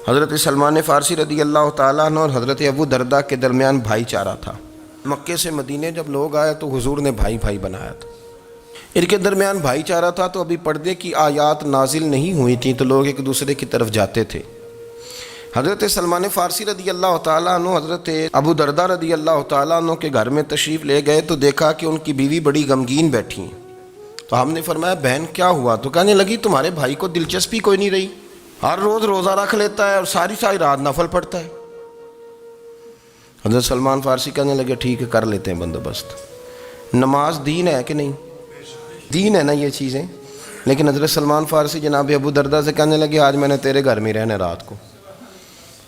حضرت سلمان فارسی رضی اللہ تعالیٰ عنہ اور حضرت ابو دردہ کے درمیان بھائی چارہ تھا۔ مکے سے مدینے جب لوگ آئے تو حضور نے بھائی بھائی بنایا تھا، ان کے درمیان بھائی چارہ تھا، تو ابھی پردے کی آیات نازل نہیں ہوئی تھیں تو لوگ ایک دوسرے کی طرف جاتے تھے۔ حضرت سلمان فارسی رضی اللہ تعالیٰ عنہ حضرت ابو دردہ رضی اللہ تعالیٰ عنہ کے گھر میں تشریف لے گئے تو دیکھا کہ ان کی بیوی بڑی غمگین بیٹھی ہیں۔ تو ہم نے فرمایا بہن کیا ہوا؟ تو کہنے لگی تمہارے بھائی کو دلچسپی کوئی نہیں رہی، ہر روز روزہ رکھ لیتا ہے اور ساری رات نفل پڑھتا ہے۔ حضرت سلمان فارسی کہنے لگے ٹھیک ہے کر لیتے ہیں بندوبست۔ نماز دین ہے کہ نہیں؟ دین ہے نا یہ چیزیں۔ لیکن حضرت سلمان فارسی جناب ابو دردہ سے کہنے لگے آج میں نے تیرے گھر میں رہنا رات کو،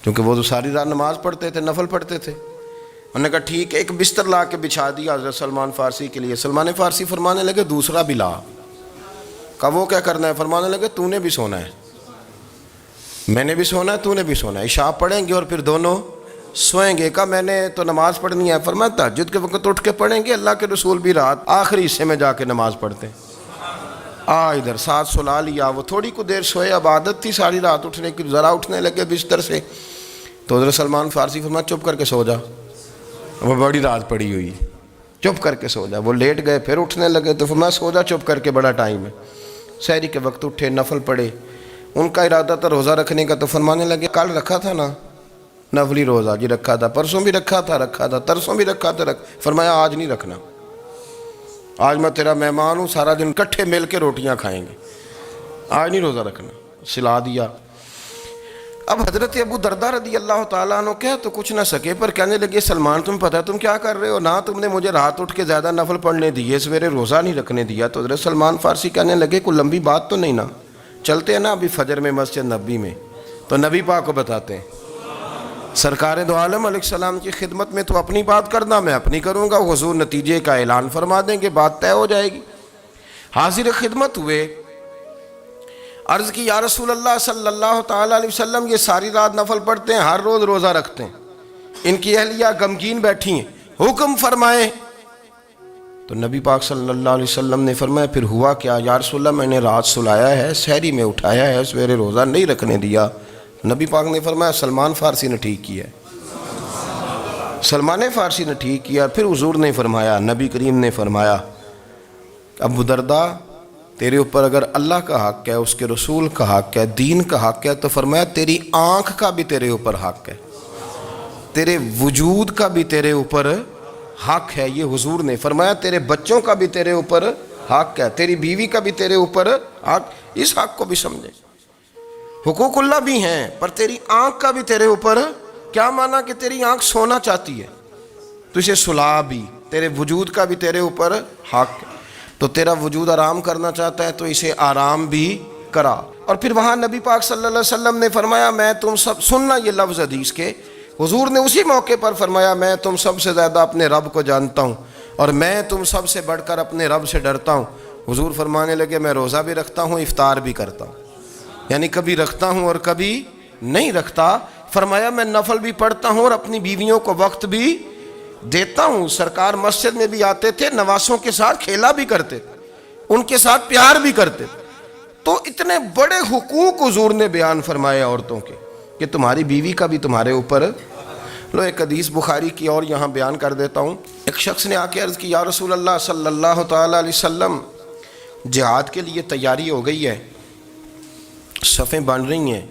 کیونکہ وہ تو ساری رات نماز پڑھتے تھے، نفل پڑھتے تھے۔ انہوں نے کہا ٹھیک ہے، ایک بستر لا کے بچھا دیا حضرت سلمان فارسی کے لیے۔ سلمان فارسی فرمانے لگے دوسرا بھی لا۔ کہا وہ کیا کرنا ہے؟ فرمانے لگے تو نے بھی سونا ہے، میں نے بھی سونا ہے، تو نے بھی سونا ہے، عشاء پڑھیں گے اور پھر دونوں سوئیں گے۔ کہا میں نے تو نماز پڑھنی ہے۔ فرمایا تہجد کے وقت اٹھ کے پڑھیں گے، اللہ کے رسول بھی رات آخری حصے میں جا کے نماز پڑھتے ہیں۔ ادھر ساتھ سلا لیا، وہ تھوڑی کو دیر سوئے، اب عادت تھی ساری رات اٹھنے کی، ذرا اٹھنے لگے بستر سے تو حضرت سلمان فارسی فرمایا چپ کر کے سو جا، وہ بڑی رات پڑی ہوئی، چپ کر کے سو جا۔ وہ لیٹ گئے، پھر اٹھنے لگے تو فرمایا سو جا چپ کر کے، بڑا ٹائم ہے۔ سحری کے وقت اٹھے، نفل پڑھے، ان کا ارادہ تھا روزہ رکھنے کا، تو فرمانے لگے کل رکھا تھا نا نفلی روزہ؟ جی رکھا تھا۔ پرسوں بھی رکھا تھا، ترسوں بھی رکھا تھا۔ فرمایا آج نہیں رکھنا، آج میں تیرا مہمان ہوں، سارا دن کٹھے مل کے روٹیاں کھائیں گے، آج نہیں روزہ رکھنا۔ سلا دیا۔ اب حضرت ابو دردہ رضی اللہ تعالیٰ عنہ کہہ تو کچھ نہ سکے، پر کہنے لگے سلمان تم پتہ تم کیا کر رہے ہو؟ نہ تم نے مجھے رات اٹھ کے زیادہ نفل پڑھنے دیے، سویرے روزہ نہیں رکھنے دیا۔ تو حضرت سلمان فارسی کہنے لگے کوئی لمبی بات تو نہیں نا، چلتے ہیں نا ابھی فجر میں مسجد نبی میں، تو نبی پاک کو بتاتے ہیں۔ سرکار دو عالم علیہ السلام کی خدمت میں تو اپنی بات کرنا، میں اپنی کروں گا، حضور نتیجے کا اعلان فرما دیں گے، بات طے ہو جائے گی۔ حاضر خدمت ہوئے، عرض کی یا رسول اللہ صلی اللہ تعالیٰ علیہ وسلم یہ ساری رات نفل پڑھتے ہیں، ہر روز روزہ رکھتے ہیں، ان کی اہلیہ غمگین بیٹھی ہیں، حکم فرمائیں۔ تو نبی پاک صلی اللہ علیہ وسلم نے فرمایا پھر ہوا کیا؟ یا رسول اللہ میں نے رات سلایا ہے، سحری میں اٹھایا ہے، سویرے روزہ نہیں رکھنے دیا۔ نبی پاک نے فرمایا سلمان فارسی نے ٹھیک کیا ہے، سلمان فارسی نے ٹھیک کیا۔ پھر حضور نے فرمایا، نبی کریم نے فرمایا ابو دردہ تیرے اوپر اگر اللہ کا حق ہے، اس کے رسول کا حق ہے، دین کا حق ہے، تو فرمایا تیری آنکھ کا بھی تیرے اوپر حق ہے، تیرے وجود کا بھی تیرے اوپر حق ہے۔ یہ حضور نے فرمایا تیرے بچوں کا بھی تیرے اوپر حق ہے، تیری بیوی کا بھی تیرے اوپر حق۔ اس حق کو بھی سمجھے، حقوق اللہ بھی ہیں، پر تیری آنکھ کا بھی تیرے اوپر کیا مانا کہ تیری آنکھ سونا چاہتی ہے تو اسے سلا بھی، تیرے وجود کا بھی تیرے اوپر حق ہے، تو تیرا وجود آرام کرنا چاہتا ہے تو اسے آرام بھی کرا۔ اور پھر وہاں نبی پاک صلی اللہ علیہ وسلم نے فرمایا میں تم سب، سننا یہ لفظ حدیث کے، حضور نے اسی موقع پر فرمایا میں تم سب سے زیادہ اپنے رب کو جانتا ہوں اور میں تم سب سے بڑھ کر اپنے رب سے ڈرتا ہوں۔ حضور فرمانے لگے میں روزہ بھی رکھتا ہوں، افطار بھی کرتا ہوں، یعنی کبھی رکھتا ہوں اور کبھی نہیں رکھتا۔ فرمایا میں نفل بھی پڑھتا ہوں اور اپنی بیویوں کو وقت بھی دیتا ہوں۔ سرکار مسجد میں بھی آتے تھے، نواسوں کے ساتھ کھیلا بھی کرتے تھے، ان کے ساتھ پیار بھی کرتے تھے۔ تو اتنے بڑے حقوق حضور نے بیان فرمائے عورتوں کے کہ تمہاری بیوی کا بھی تمہارے اوپر۔ لو ایک حدیث بخاری کی اور یہاں بیان کر دیتا ہوں۔ ایک شخص نے آ کے عرض کی یا رسول اللہ صلی اللہ تعالیٰ علیہ وسلم جہاد کے لیے تیاری ہو گئی ہے، صفیں بن رہی ہیں،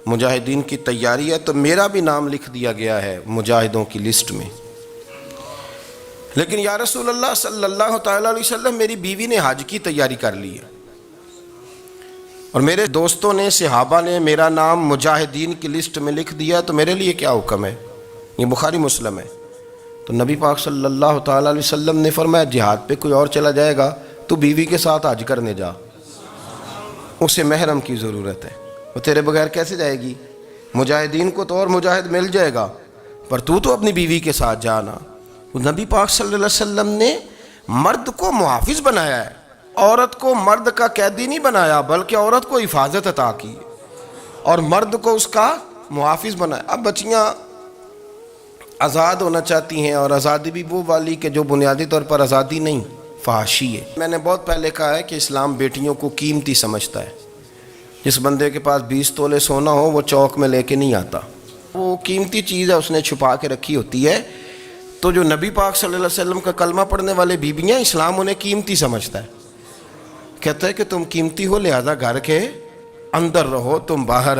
مجاہدین کی تیاری ہے، تو میرا بھی نام لکھ دیا گیا ہے مجاہدوں کی لسٹ میں، لیکن یا رسول اللہ صلی اللہ تعالیٰ علیہ وسلم میری بیوی نے حج کی تیاری کر لی ہے اور میرے دوستوں نے، صحابہ نے میرا نام مجاہدین کی لسٹ میں لکھ دیا، تو میرے لیے کیا حکم ہے؟ یہ بخاری مسلم ہے۔ تو نبی پاک صلی اللہ تعالیٰ علیہ وسلم نے فرمایا جہاد پہ کوئی اور چلا جائے گا تو بیوی کے ساتھ حج کرنے جا، اسے محرم کی ضرورت ہے، وہ تیرے بغیر کیسے جائے گی؟ مجاہدین کو تو اور مجاہد مل جائے گا، پر تو اپنی بیوی کے ساتھ جانا۔ نبی پاک صلی اللہ علیہ وسلم نے مرد کو محافظ بنایا ہے، عورت کو مرد کا قیدی نہیں بنایا، بلکہ عورت کو حفاظت عطا کی اور مرد کو اس کا محافظ بنایا۔ اب بچیاں آزاد ہونا چاہتی ہیں، اور آزادی بھی وہ والی کہ جو بنیادی طور پر آزادی نہیں، فحاشی ہے۔ میں نے بہت پہلے کہا ہے کہ اسلام بیٹیوں کو قیمتی سمجھتا ہے، جس بندے کے پاس 20 تولے سونا ہو وہ چوک میں لے کے نہیں آتا، وہ قیمتی چیز ہے، اس نے چھپا کے رکھی ہوتی ہے۔ تو جو نبی پاک صلی اللہ علیہ وسلم کا کلمہ پڑھنے والے بیویاں، اسلام انہیں قیمتی سمجھتا ہے، کہتا ہے کہ تم قیمتی ہو لہذا گھر کے اندر رہو، تم باہر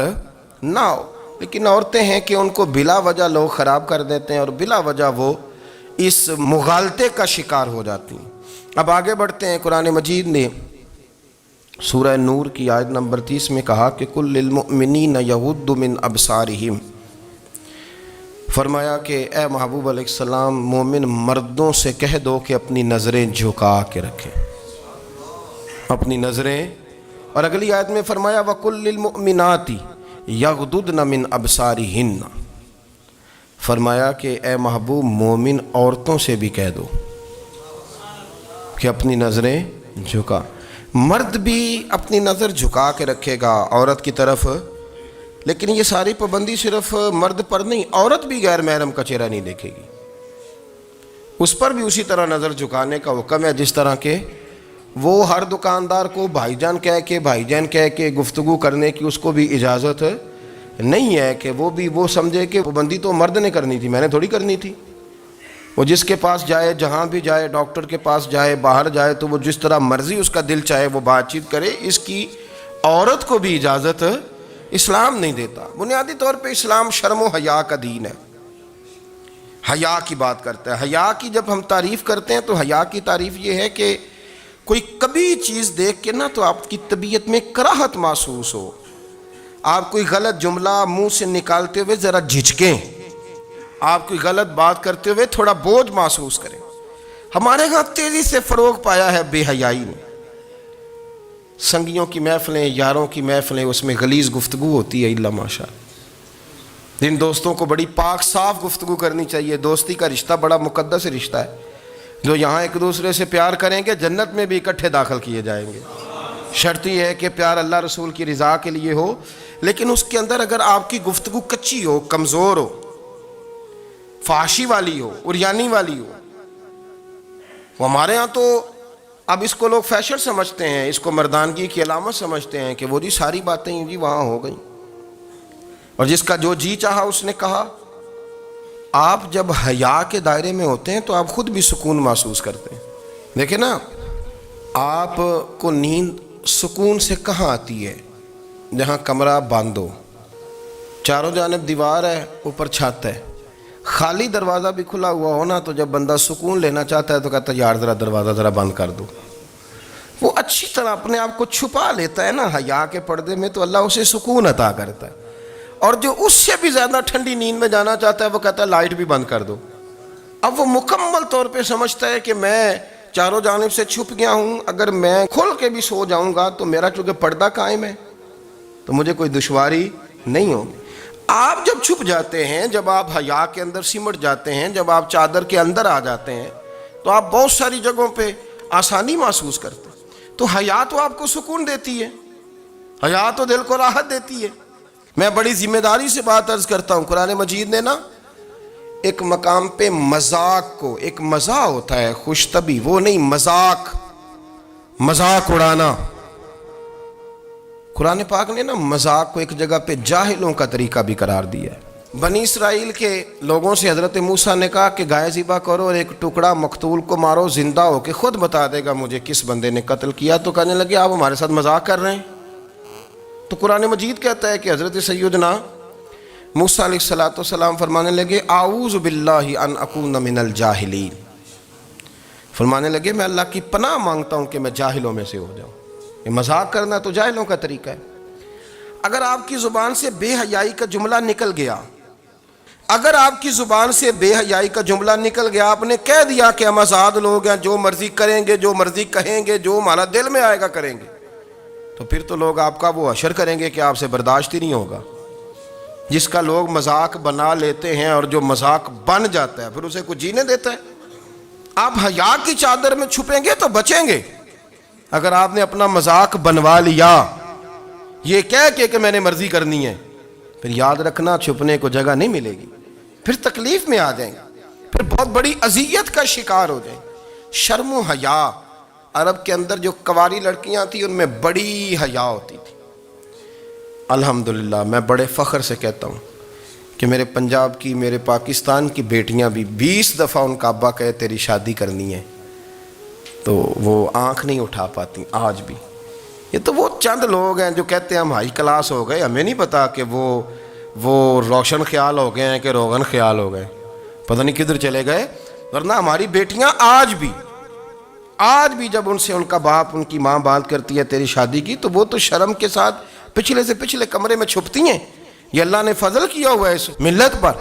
نہ آؤ۔ لیکن عورتیں ہیں کہ ان کو بلا وجہ لوگ خراب کر دیتے ہیں اور بلا وجہ وہ اس مغالطے کا شکار ہو جاتی ہیں۔ اب آگے بڑھتے ہیں۔ قرآن مجید نے سورہ نور کی آیت نمبر 30 میں کہا کہ کل للمؤمنین یغضوا من ابصارہم، فرمایا کہ اے محبوب علیہ السلام مومن مردوں سے کہہ دو کہ اپنی نظریں جھکا کے رکھیں، اپنی نظریں۔ اور اگلی آیت میں فرمایا وَقُلْ لِلْمُؤْمِنَاتِ يَغْضُضْنَ مِنْ أَبْصَارِهِنَّ، فرمایا کہ اے محبوب مومن عورتوں سے بھی کہہ دو کہ اپنی نظریں جھکا۔ مرد بھی اپنی نظر جھکا کے رکھے گا عورت کی طرف، لیکن یہ ساری پابندی صرف مرد پر نہیں، عورت بھی غیر محرم کا چہرہ نہیں دیکھے گی، اس پر بھی اسی طرح نظر جھکانے کا حکم ہے، جس طرح کہ وہ ہر دکاندار کو بھائی جان کہہ کے گفتگو کرنے کی اس کو بھی اجازت نہیں ہے کہ وہ سمجھے کہ پابندی تو مرد نے کرنی تھی، میں نے تھوڑی کرنی تھی۔ وہ جس کے پاس جائے، جہاں بھی جائے، ڈاکٹر کے پاس جائے، باہر جائے، تو وہ جس طرح مرضی اس کا دل چاہے وہ بات چیت کرے، اس کی عورت کو بھی اجازت اسلام نہیں دیتا۔ بنیادی طور پہ اسلام شرم و حیا کا دین ہے، حیا کی بات کرتا ہے۔ حیا کی جب ہم تعریف کرتے ہیں تو حیا کی تعریف یہ ہے کہ کوئی کبھی چیز دیکھ کے نا تو آپ کی طبیعت میں کراہت محسوس ہو، آپ کوئی غلط جملہ منہ سے نکالتے ہوئے ذرا جھجکیں، آپ کوئی غلط بات کرتے ہوئے تھوڑا بوجھ محسوس کریں۔ ہمارے ہاں تیزی سے فروغ پایا ہے بے حیائی نے، سنگیوں کی محفلیں، یاروں کی محفلیں، اس میں غلیظ گفتگو ہوتی ہے الا ماشاء۔ جن دوستوں کو بڑی پاک صاف گفتگو کرنی چاہیے، دوستی کا رشتہ بڑا مقدس رشتہ ہے، جو یہاں ایک دوسرے سے پیار کریں گے جنت میں بھی اکٹھے داخل کیے جائیں گے۔ شرط یہ ہے کہ پیار اللہ رسول کی رضا کے لیے ہو، لیکن اس کے اندر اگر آپ کی گفتگو کچی ہو، کمزور ہو، فحاشی والی ہو، عریانی والی ہو، وہ ہمارے ہاں تو اب اس کو لوگ فیشن سمجھتے ہیں، اس کو مردانگی کی علامت سمجھتے ہیں کہ وہ جی ساری باتیں جی وہاں ہو گئیں، اور جس کا جو جی چاہا اس نے کہا۔ آپ جب حیا کے دائرے میں ہوتے ہیں تو آپ خود بھی سکون محسوس کرتے ہیں۔ دیکھیں نا، آپ کو نیند سکون سے کہاں آتی ہے؟ جہاں کمرہ بند ہو، چاروں جانب دیوار ہے، اوپر چھت ہے، خالی دروازہ بھی کھلا ہوا ہو نا، تو جب بندہ سکون لینا چاہتا ہے تو کہتا ہے یار ذرا دروازہ ذرا بند کر دو۔ وہ اچھی طرح اپنے آپ کو چھپا لیتا ہے نا حیا کے پردے میں، تو اللہ اسے سکون عطا کرتا ہے۔ اور جو اس سے بھی زیادہ ٹھنڈی نیند میں جانا چاہتا ہے وہ کہتا ہے لائٹ بھی بند کر دو۔ اب وہ مکمل طور پہ سمجھتا ہے کہ میں چاروں جانب سے چھپ گیا ہوں، اگر میں کھل کے بھی سو جاؤں گا تو میرا چونکہ پردہ قائم ہے تو مجھے کوئی دشواری نہیں ہوگی۔ آپ جب چھپ جاتے ہیں، جب آپ حیا کے اندر سمٹ جاتے ہیں، جب آپ چادر کے اندر آ جاتے ہیں تو آپ بہت ساری جگہوں پہ آسانی محسوس کرتے ہیں۔ تو حیا تو آپ کو سکون دیتی ہے، حیا تو دل کو راحت دیتی ہے۔ میں بڑی ذمہ داری سے بات عرض کرتا ہوں، قرآن مجید نے نا ایک مقام پہ مذاق کو، ایک مزاح ہوتا ہے خوش طبی، وہ نہیں، مذاق اڑانا، قرآن پاک نے نا مذاق کو ایک جگہ پہ جاہلوں کا طریقہ بھی قرار دیا ہے۔ بنی اسرائیل کے لوگوں سے حضرت موسیٰ نے کہا کہ گائے ذبح کرو اور ایک ٹکڑا مقتول کو مارو، زندہ ہو کے خود بتا دے گا مجھے کس بندے نے قتل کیا۔ تو کہنے لگے آپ ہمارے ساتھ مذاق کر رہے ہیں۔ تو قرآن مجید کہتا ہے کہ حضرت سیدنا موسیٰ علیہ السلام فرمانے لگے اعوذ باللہ ان اکون من الجاہلین، فرمانے لگے میں اللہ کی پناہ مانگتا ہوں کہ میں جاہلوں میں سے ہو جاؤں۔ یہ مذاق کرنا تو جاہلوں کا طریقہ ہے۔ اگر آپ کی زبان سے بے حیائی کا جملہ نکل گیا، اگر آپ کی زبان سے بے حیائی کا جملہ نکل گیا، آپ نے کہہ دیا کہ ہم آزاد لوگ ہیں، جو مرضی کریں گے، جو مرضی کہیں گے، جو ہمارا دل میں آئے گا کریں گے، تو پھر تو لوگ آپ کا وہ حشر کریں گے کہ آپ سے برداشت ہی نہیں ہوگا۔ جس کا لوگ مذاق بنا لیتے ہیں اور جو مذاق بن جاتا ہے پھر اسے کچھ جینے دیتا ہے۔ آپ حیا کی چادر میں چھپیں گے تو بچیں گے۔ اگر آپ نے اپنا مذاق بنوا لیا یہ کہہ کے کہ میں نے مرضی کرنی ہے، پھر یاد رکھنا چھپنے کو جگہ نہیں ملے گی، پھر تکلیف میں آ جائیں گے، پھر بہت بڑی اذیت کا شکار ہو جائیں۔ شرم و حیا، عرب کے اندر جو کنواری لڑکیاں تھیں ان میں بڑی حیا ہوتی تھی، الحمدللہ میں بڑے فخر سے کہتا ہوں کہ میرے پنجاب کی، میرے پاکستان کی بیٹیاں بھی 20 دفعہ ان کا ابا کہے تیری شادی کرنی ہے تو وہ آنکھ نہیں اٹھا پاتی آج بھی۔ یہ تو وہ چند لوگ ہیں جو کہتے ہیں ہم ہائی کلاس ہو گئے، ہمیں نہیں پتا کہ وہ روشن خیال ہو گئے ہیں کہ روغن خیال ہو گئے، پتہ نہیں کدھر چلے گئے۔ ورنہ ہماری بیٹیاں آج بھی جب ان سے ان کا باپ، ان کی ماں بات کرتی ہے تیری شادی کی، تو وہ تو شرم کے ساتھ پچھلے سے پچھلے کمرے میں چھپتی ہیں۔ یہ اللہ نے فضل کیا ہوا ہے اس ملت پر۔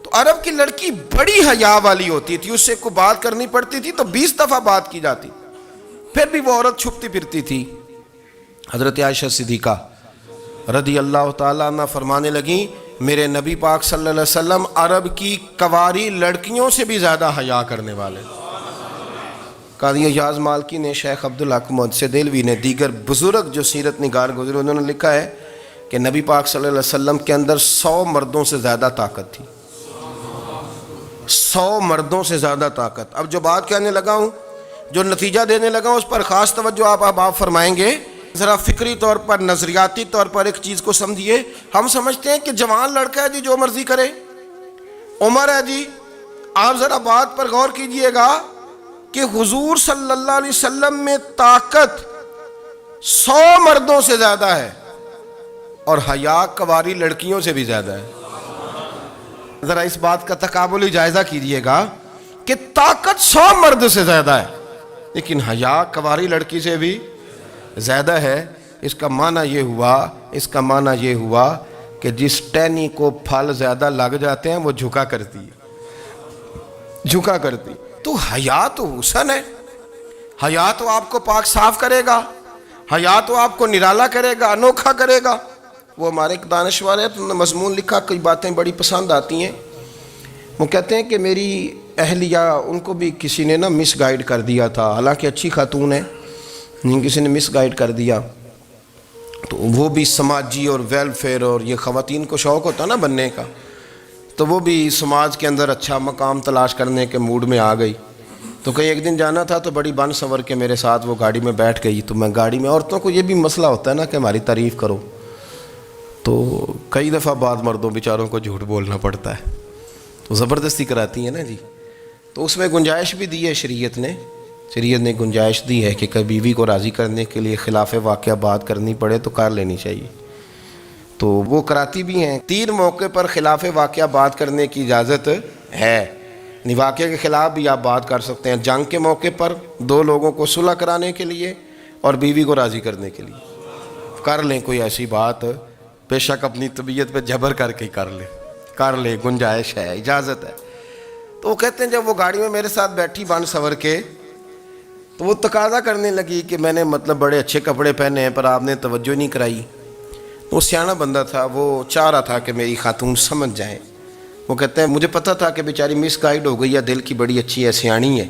تو عرب کی لڑکی بڑی حیا والی ہوتی تھی، اس سے کوئی بات کرنی پڑتی تھی تو 20 دفعہ بات کی جاتی، پھر بھی وہ عورت چھپتی پھرتی تھی۔ حضرت عائشہ صدیقہ رضی اللہ تعالیٰ عنہ فرمانے لگیں میرے نبی پاک صلی اللہ علیہ وسلم عرب کی کواری لڑکیوں سے بھی زیادہ حیا کرنے والے۔ قاضی اعجاز مالکی نے، شیخ عبدالحق محدث دہلوی نے، دیگر بزرگ جو سیرت نگار گزرے، انہوں نے لکھا ہے کہ نبی پاک صلی اللہ علیہ وسلم کے اندر 100 مردوں سے زیادہ طاقت تھی، 100 مردوں سے زیادہ طاقت۔ اب جو بات کہنے لگا ہوں، جو نتیجہ دینے لگا ہوں، اس پر خاص توجہ آپ فرمائیں گے۔ ذرا فکری طور پر، نظریاتی طور پر ایک چیز کو سمجھیے۔ ہم سمجھتے ہیں کہ جوان لڑکا ہے جی جو مرضی کرے، عمر ہے جی۔ آپ ذرا بات پر غور کیجئے گا کہ حضور صلی اللہ علیہ وسلم میں طاقت 100 مردوں سے زیادہ ہے اور حیا کواری لڑکیوں سے بھی زیادہ ہے۔ ذرا اس بات کا تقابلی جائزہ کیجئے گا کہ طاقت 100 مرد سے زیادہ ہے لیکن حیا کواری لڑکی سے بھی زیادہ ہے۔ اس کا معنی یہ ہوا کہ جس ٹہنی کو پھل زیادہ لگ جاتے ہیں وہ جھکا کرتی ہے۔ تو حیا تو حسن ہے، حیا تو آپ کو پاک صاف کرے گا، حیا تو آپ کو نرالا کرے گا، انوکھا کرے گا۔ وہ ہمارے ایک دانشور ہے، تو مضمون لکھا، کئی باتیں بڑی پسند آتی ہیں۔ وہ کہتے ہیں کہ میری اہلیہ، ان کو بھی کسی نے مس گائیڈ کر دیا تھا، حالانکہ اچھی خاتون ہے، کسی نے مس گائیڈ کر دیا۔ تو وہ بھی سماجی اور ویلفیئر، اور یہ خواتین کو شوق ہوتا نا بننے کا، تو وہ بھی سماج کے اندر اچھا مقام تلاش کرنے کے موڈ میں آ گئی۔ تو کہیں ایک دن جانا تھا تو بڑی بن سنور کے میرے ساتھ وہ گاڑی میں بیٹھ گئی۔ تو میں گاڑی میں، عورتوں کو یہ بھی مسئلہ ہوتا ہے نا کہ ہماری تعریف کرو، تو کئی دفعہ بعض مردوں بیچاروں کو جھوٹ بولنا پڑتا ہے، تو زبردستی کراتی ہیں نا جی۔ تو اس میں گنجائش بھی دی ہے شریعت نے گنجائش دی ہے کہ کبھی بیوی کو راضی کرنے کے لیے خلاف واقعہ بات کرنی پڑے تو کر لینی چاہیے، تو وہ کراتی بھی ہیں۔ 3 موقع پر خلاف واقعہ بات کرنے کی اجازت ہے، واقعے کے خلاف بھی آپ بات کر سکتے ہیں۔ جنگ کے موقع پر 2 لوگوں کو صلح کرانے کے لیے اور بیوی کو راضی کرنے کے لیے کر لیں کوئی ایسی بات، بے شک اپنی طبیعت پہ جبر کر کے کر لیں، گنجائش ہے، اجازت ہے۔ تو وہ کہتے ہیں جب وہ گاڑی میں میرے ساتھ بیٹھی بن سنور کے، تو وہ تقاضا کرنے لگی کہ میں نے بڑے اچھے کپڑے پہنے ہیں پر آپ نے توجہ نہیں کرائی۔ وہ سیاںا بندہ تھا، وہ چاہ رہا تھا کہ میری خاتون سمجھ جائیں۔ وہ کہتے ہیں مجھے پتہ تھا کہ بیچاری مس گائیڈ ہو گئی ہے، دل کی بڑی اچھی ہے، سیاਣੀ ہے،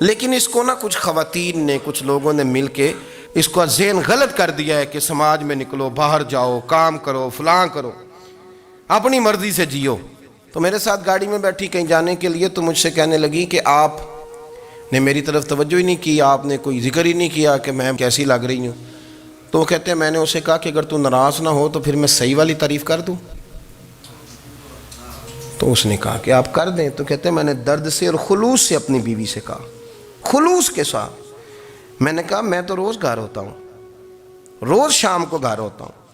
لیکن اس کو کچھ خواتین نے، کچھ لوگوں نے مل کے اس کو ذہن غلط کر دیا ہے کہ سماج میں نکلو، باہر جاؤ، کام کرو، فلاں کرو، اپنی مرضی سے جیو۔ تو میرے ساتھ گاڑی میں بیٹھی کہیں جانے کے لیے، تو مجھ سے کہنے لگی کہ آپ نے میری طرف توجہ ہی نہیں کی، آپ نے کوئی ذکر ہی نہیں کیا کہ میں کیسی لگ رہی ہوں۔ تو وہ کہتے ہیں میں نے اسے کہا کہ اگر تو ناراض نہ ہو تو پھر میں صحیح والی تعریف کر دوں۔ تو اس نے کہا کہ آپ کر دیں۔ تو کہتے ہیں میں نے درد سے اور خلوص سے اپنی بیوی سے کہا، خلوص کے ساتھ میں نے کہا میں تو روز گھر ہوتا ہوں، روز شام کو گھر ہوتا ہوں،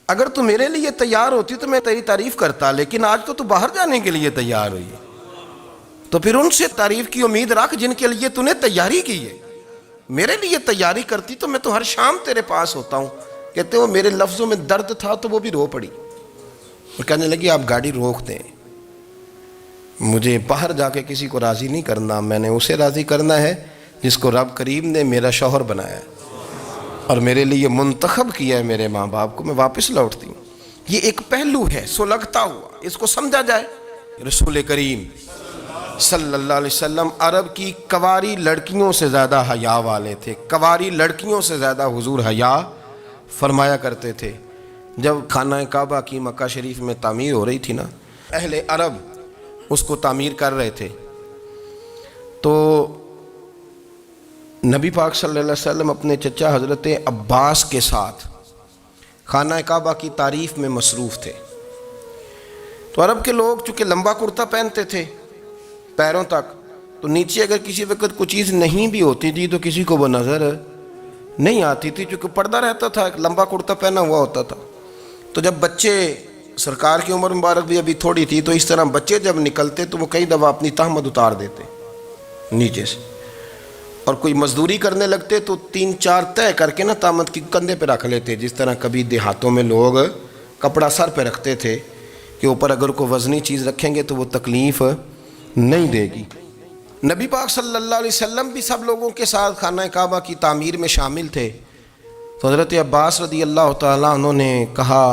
اگر تو میرے لیے تیار ہوتی تو میں تیری تعریف کرتا، لیکن آج تو باہر جانے کے لیے تیار ہوئی ہے، تو پھر ان سے تعریف کی امید رکھ جن کے لیے تو نے تیاری کی ہے۔ میرے لیے تیاری کرتی تو میں تو ہر شام تیرے پاس ہوتا ہوں۔ کہتے ہیں وہ میرے لفظوں میں درد تھا تو وہ بھی رو پڑی، اور کہنے لگی آپ گاڑی روک دیں، مجھے باہر جا کے کسی کو راضی نہیں کرنا، میں نے اسے راضی کرنا ہے جس کو رب کریم نے میرا شوہر بنایا ہے اور میرے لیے منتخب کیا ہے، میرے ماں باپ کو۔ میں واپس لوٹتی ہوں۔ یہ ایک پہلو ہے سلگتا ہوا، اس کو سمجھا جائے۔ رسول کریم صلی اللہ علیہ وسلم عرب کی کواری لڑکیوں سے زیادہ حیا والے تھے، کواری لڑکیوں سے زیادہ حضور حیا فرمایا کرتے تھے۔ جب خانہ کعبہ کی مکہ شریف میں تعمیر ہو رہی تھی نا، اہل عرب اس کو تعمیر کر رہے تھے، تو نبی پاک صلی اللہ علیہ وسلم اپنے چچا حضرت عباس کے ساتھ خانہ کعبہ کی تعریف میں مصروف تھے۔ تو عرب کے لوگ چونکہ لمبا کرتا پہنتے تھے پیروں تک، تو نیچے اگر کسی وقت کوئی چیز نہیں بھی ہوتی تھی تو کسی کو وہ نظر نہیں آتی تھی، چونکہ پردہ رہتا تھا، ایک لمبا کرتا پہنا ہوا ہوتا تھا۔ تو جب بچے، سرکار کی عمر مبارک بھی ابھی تھوڑی تھی، تو اس طرح بچے جب نکلتے تو وہ کئی دفعہ اپنی تہمت اتار دیتے نیچے سے، اور کوئی مزدوری کرنے لگتے تو 3-4 طے کر کے نا تہمت کی کندھے پہ رکھ لیتے، جس طرح کبھی دیہاتوں میں لوگ کپڑا سر پہ رکھتے تھے کہ اوپر اگر کوئی وزنی چیز رکھیں گے تو وہ تکلیف نہیں دے گی۔ نبی پاک صلی اللہ علیہ وسلم بھی سب لوگوں کے ساتھ خانہ کعبہ کی تعمیر میں شامل تھے۔ تو حضرت عباس رضی اللہ تعالیٰ عنہ نے کہا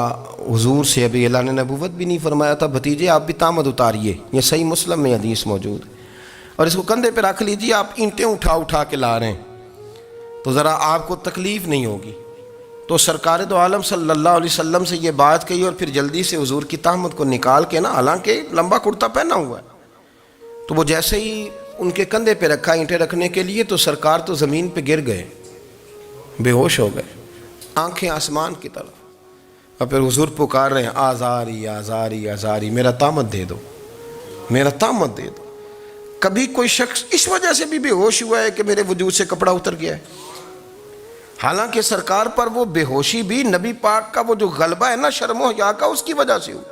حضور سے، ابھی اعلان نبوت بھی نہیں فرمایا تھا، بھتیجے آپ بھی تہمت اتاریے، یہ صحیح مسلم میں حدیث موجود ہے، اور اس کو کندھے پہ رکھ لیجیے، آپ اینٹیں اٹھا کے لا رہے ہیں تو ذرا آپ کو تکلیف نہیں ہوگی۔ تو سرکار دو عالم صلی اللہ علیہ وسلم سے یہ بات کہی، اور پھر جلدی سے حضور کی تہمت کو نکال کے نا، حالانکہ لمبا کرتا پہنا ہوا ہے، تو وہ جیسے ہی ان کے کندھے پہ رکھا اینٹیں رکھنے کے لیے، تو سرکار تو زمین پہ گر گئے، بے ہوش ہو گئے، آنکھیں آسمان کی طرف، اور پھر حضور پکار رہے ہیں آزاری آزاری آزاری، میرا تہمت دے دو، میرا تہمت دے دو۔ کبھی کوئی شخص اس وجہ سے بھی بے ہوش ہوا ہے کہ میرے وجود سے کپڑا اتر گیا ہے؟ حالانکہ سرکار پر وہ بے ہوشی بھی نبی پاک کا وہ جو غلبہ ہے نا شرم و حیا کا، اس کی وجہ سے ہوئی،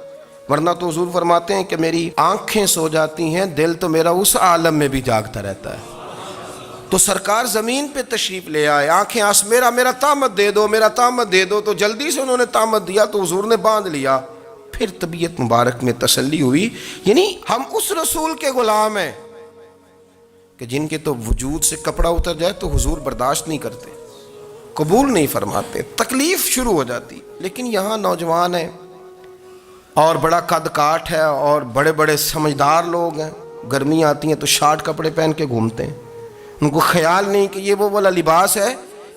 ورنہ تو حضور فرماتے ہیں کہ میری آنکھیں سو جاتی ہیں، دل تو میرا اس عالم میں بھی جاگتا رہتا ہے۔ تو سرکار زمین پہ تشریف لے آئے، آنکھیں میرا تہمت دے دو، میرا تہمت دے دو، تو جلدی سے انہوں نے تہمت دیا، تو حضور نے باندھ لیا۔ پھر طبیعت مبارک میں تسلی ہوئی، یعنی ہم اس رسول کے غلام ہیں کہ جن کے تو وجود سے کپڑا اتر جائے تو حضور برداشت نہیں کرتے، قبول نہیں فرماتے، تکلیف شروع ہو جاتی۔ لیکن یہاں نوجوان ہیں اور بڑا قد کاٹ ہے اور بڑے بڑے سمجھدار لوگ ہیں، گرمی آتی ہیں تو شارٹ کپڑے پہن کے گھومتے ہیں، ان کو خیال نہیں کہ یہ وہ والا لباس ہے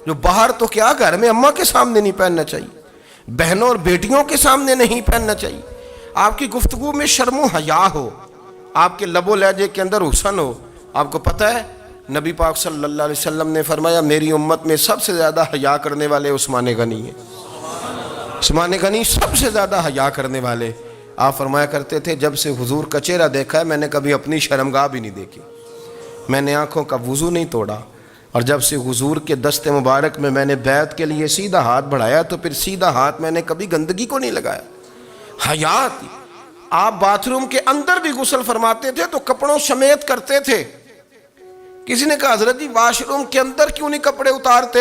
جو باہر تو کیا گھر میں اماں کے سامنے نہیں پہننا چاہیے، بہنوں اور بیٹیوں کے سامنے نہیں پہننا چاہیے۔ آپ کی گفتگو میں شرم و حیا ہو، آپ کے لب و لہجے کے اندر حسن ہو۔ آپ کو پتہ ہے نبی پاک صلی اللہ علیہ وسلم نے فرمایا میری امت میں سب سے زیادہ حیا کرنے والے عثمان غنی ہیں، عثمان غنی سب سے زیادہ حیا کرنے والے۔ آپ فرمایا کرتے تھے جب سے حضور کا چہرہ دیکھا ہے میں نے کبھی اپنی شرمگاہ بھی نہیں دیکھی، میں نے آنکھوں کا وضو نہیں توڑا، اور جب سے حضور کے دست مبارک میں نے بیعت کے لیے سیدھا ہاتھ بڑھایا تو پھر سیدھا ہاتھ میں نے کبھی گندگی کو نہیں لگایا۔ حیا تھی۔ آپ باتھ روم کے اندر بھی غسل فرماتے تھے تو کپڑوں سمیت کرتے تھے۔ کسی نے کہا حضرت جی واش روم کے اندر کیوں نہیں کپڑے اتارتے؟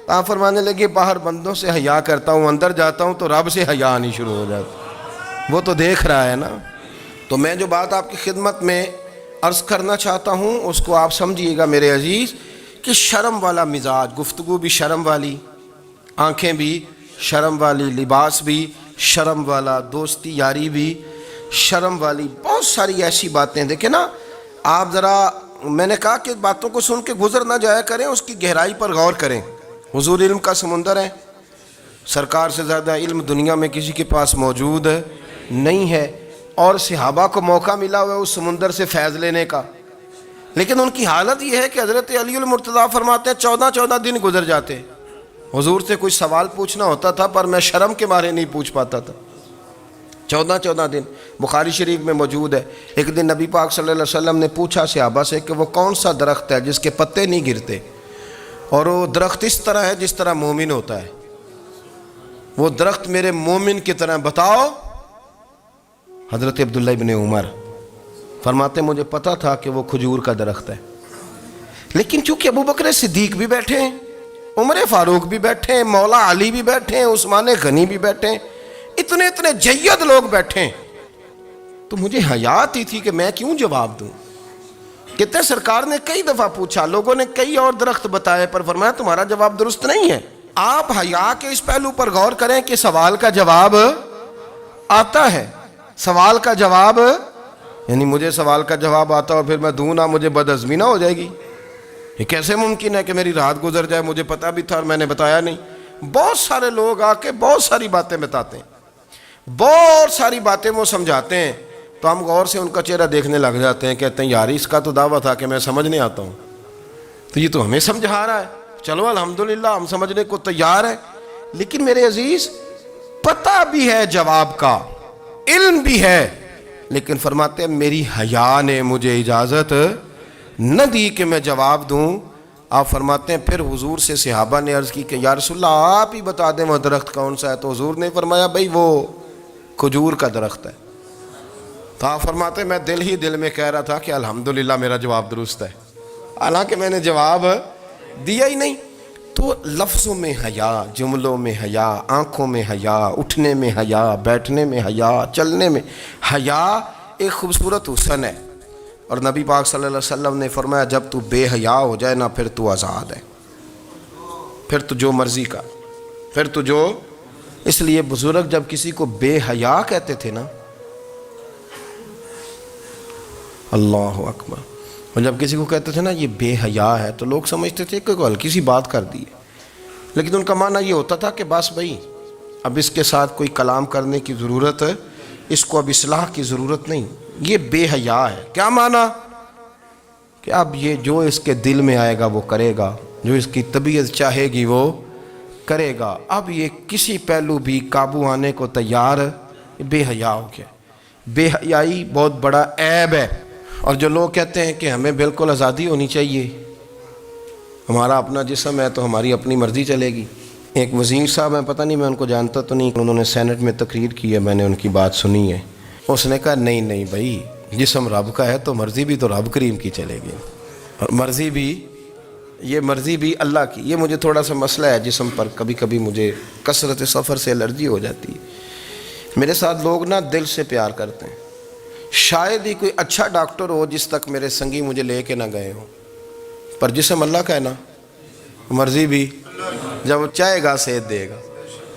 آپ فرمانے لگے باہر بندوں سے حیا کرتا ہوں، اندر جاتا ہوں تو رب سے حیا آنی شروع ہو جاتی، وہ تو دیکھ رہا ہے نا۔ تو میں جو بات آپ کی خدمت میں عرض کرنا چاہتا ہوں اس کو آپ سمجھیے گا میرے عزیز، کہ شرم والا مزاج، گفتگو بھی شرم والی، آنکھیں بھی شرم والی، لباس بھی شرم والا، دوستی یاری بھی شرم والی، بہت ساری ایسی باتیں۔ دیکھیں نا آپ ذرا، میں نے کہا کہ باتوں کو سن کے گزر نہ جایا کریں، اس کی گہرائی پر غور کریں۔ حضور علم کا سمندر ہے، سرکار سے زیادہ علم دنیا میں کسی کے پاس موجود نہیں ہے، اور صحابہ کو موقع ملا ہوا ہے اس سمندر سے فیض لینے کا، لیکن ان کی حالت یہ ہے کہ حضرت علی المرتضیٰ فرماتے ہیں 14 دن گزر جاتے، حضور سے کوئی سوال پوچھنا ہوتا تھا پر میں شرم کے مارے نہیں پوچھ پاتا تھا۔ 14 دن بخاری شریف میں موجود ہے۔ ایک دن نبی پاک صلی اللہ علیہ وسلم نے پوچھا صحابہ سے کہ وہ کون سا درخت ہے جس کے پتے نہیں گرتے، اور وہ درخت اس طرح ہے جس طرح مومن ہوتا ہے، وہ درخت میرے مومن کی طرح بتاؤ۔ حضرت عبداللہ ابن عمر فرماتے مجھے پتا تھا کہ وہ کھجور کا درخت ہے، لیکن چونکہ ابو بکر صدیق بھی بیٹھے ہیں، عمر فاروق بھی بیٹھے ہیں، مولا علی بھی بیٹھے ہیں، عثمان غنی بھی بیٹھے ہیں، اتنے جید لوگ بیٹھے ہیں، تو مجھے حیا آتی تھی کہ میں کیوں جواب دوں۔ کہتے سرکار نے کئی دفعہ پوچھا، لوگوں نے کئی اور درخت بتائے، پر فرمایا تمہارا جواب درست نہیں ہے۔ آپ حیا کے اس پہلو پر غور کریں کہ سوال کا جواب آتا ہے، سوال کا جواب، یعنی مجھے سوال کا جواب آتا اور پھر میں دوں نہ، مجھے بدعزمی نہ ہو جائے گی؟ یہ کیسے ممکن ہے کہ میری رات گزر جائے، مجھے پتا بھی تھا اور میں نے بتایا نہیں؟ بہت سارے لوگ آ کے بہت ساری باتیں بتاتے ہیں، بہت ساری باتیں وہ سمجھاتے ہیں، تو ہم غور سے ان کا چہرہ دیکھنے لگ جاتے ہیں، کہتے ہیں یار اس کا تو دعویٰ تھا کہ میں سمجھنے آتا ہوں، تو یہ تو ہمیں سمجھا رہا ہے، چلو الحمدللہ ہم سمجھنے کو تیار ہیں۔ لیکن میرے عزیز پتہ بھی ہے جواب کا، علم بھی ہے، لیکن فرماتے ہیں میری حیا نے مجھے اجازت نہ دی کہ میں جواب دوں۔ آپ فرماتے ہیں پھر حضور سے صحابہ نے عرض کی کہ یا رسول اللہ آپ ہی بتا دیں وہ درخت کون سا ہے، تو حضور نے فرمایا بھئی وہ کھجور کا درخت ہے۔ تو آپ فرماتے ہیں میں دل ہی دل میں کہہ رہا تھا کہ الحمدللہ میرا جواب درست ہے، حالانکہ میں نے جواب دیا ہی نہیں۔ تو لفظوں میں حیا، جملوں میں حیا، آنکھوں میں حیا، اٹھنے میں حیا، بیٹھنے میں حیا، چلنے میں حیا ایک خوبصورت حسن ہے۔ اور نبی پاک صلی اللہ علیہ وسلم نے فرمایا جب تو بے حیا ہو جائے نا پھر تو آزاد ہے، پھر تو جو مرضی کا، پھر تو جو۔ اس لیے بزرگ جب کسی کو بے حیا کہتے تھے نا، اللہ اکبر، اور جب کسی کو کہتے تھے نا یہ بے حیا ہے تو لوگ سمجھتے تھے کہ کوئی ہلکی سی بات کر دی ہے، لیکن ان کا معنی یہ ہوتا تھا کہ بس بھائی اب اس کے ساتھ کوئی کلام کرنے کی ضرورت ہے، اس کو اب اصلاح کی ضرورت نہیں، یہ بے حیا ہے۔ کیا معنی؟ کہ اب یہ جو اس کے دل میں آئے گا وہ کرے گا، جو اس کی طبیعت چاہے گی وہ کرے گا، اب یہ کسی پہلو بھی قابو آنے کو تیار بے حیا ہو گیا۔ بے حیائی بہت بڑا عیب ہے۔ اور جو لوگ کہتے ہیں کہ ہمیں بالکل آزادی ہونی چاہیے، ہمارا اپنا جسم ہے تو ہماری اپنی مرضی چلے گی۔ ایک وزیر صاحب ہیں، پتہ نہیں میں ان کو جانتا تو نہیں، انہوں نے سینٹ میں تقریر کی ہے، میں نے ان کی بات سنی ہے۔ اس نے کہا نہیں نہیں بھائی جسم رب کا ہے تو مرضی بھی تو رب کریم کی چلے گی، اور مرضی بھی اللہ کی۔ یہ مجھے تھوڑا سا مسئلہ ہے جسم پر، کبھی کبھی مجھے کثرت سفر سے الرجی ہو جاتی ہے۔ میرے ساتھ لوگ نا دل سے پیار کرتے ہیں، شاید ہی کوئی اچھا ڈاکٹر ہو جس تک میرے سنگی مجھے لے کے نہ گئے ہوں، پر جسم اللہ کا ہے نا، مرضی بھی جب وہ چاہے گا صحت دے گا۔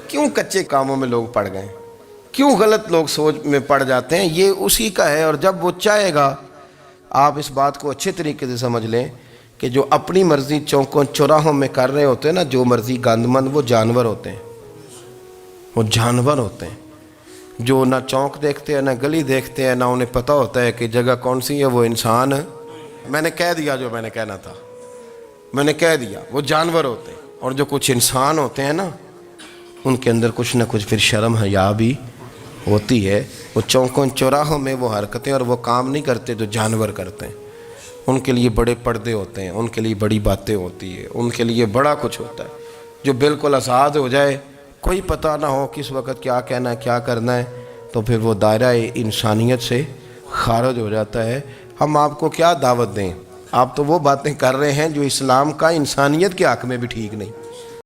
کیوں کچے کاموں میں لوگ پڑ گئے، کیوں غلط لوگ سوچ میں پڑ جاتے ہیں؟ یہ اسی کا ہے، اور جب وہ چاہے گا، آپ اس بات کو اچھے طریقے سے سمجھ لیں کہ جو اپنی مرضی چوکوں چوراہوں میں کر رہے ہوتے ہیں نا، جو مرضی گند مند، وہ جانور ہوتے ہیں، وہ جانور ہوتے ہیں جو نہ چونک دیکھتے ہیں نہ گلی دیکھتے ہیں، نہ انہیں پتہ ہوتا ہے کہ جگہ کون سی ہے۔ وہ انسان، میں نے کہہ دیا جو میں نے کہنا تھا، میں نے کہہ دیا، وہ جانور ہوتے ہیں۔ اور جو کچھ انسان ہوتے ہیں نا، ان کے اندر کچھ نہ کچھ پھر شرم حیا بھی ہوتی ہے۔ وہ چوکوں چوراہوں میں وہ حرکتیں اور وہ کام نہیں کرتے جو جانور کرتے ہیں۔ ان کے لیے بڑے پردے ہوتے ہیں، ان کے لیے بڑی باتیں ہوتی ہے، ان کے لیے بڑا کچھ ہوتا ہے۔ جو بالکل آزاد ہو جائے، کوئی پتہ نہ ہو کس وقت کیا کہنا ہے کیا کرنا ہے، تو پھر وہ دائرہ انسانیت سے خارج ہو جاتا ہے۔ ہم آپ کو کیا دعوت دیں؟ آپ تو وہ باتیں کر رہے ہیں جو اسلام کا انسانیت کے حق میں بھی ٹھیک نہیں۔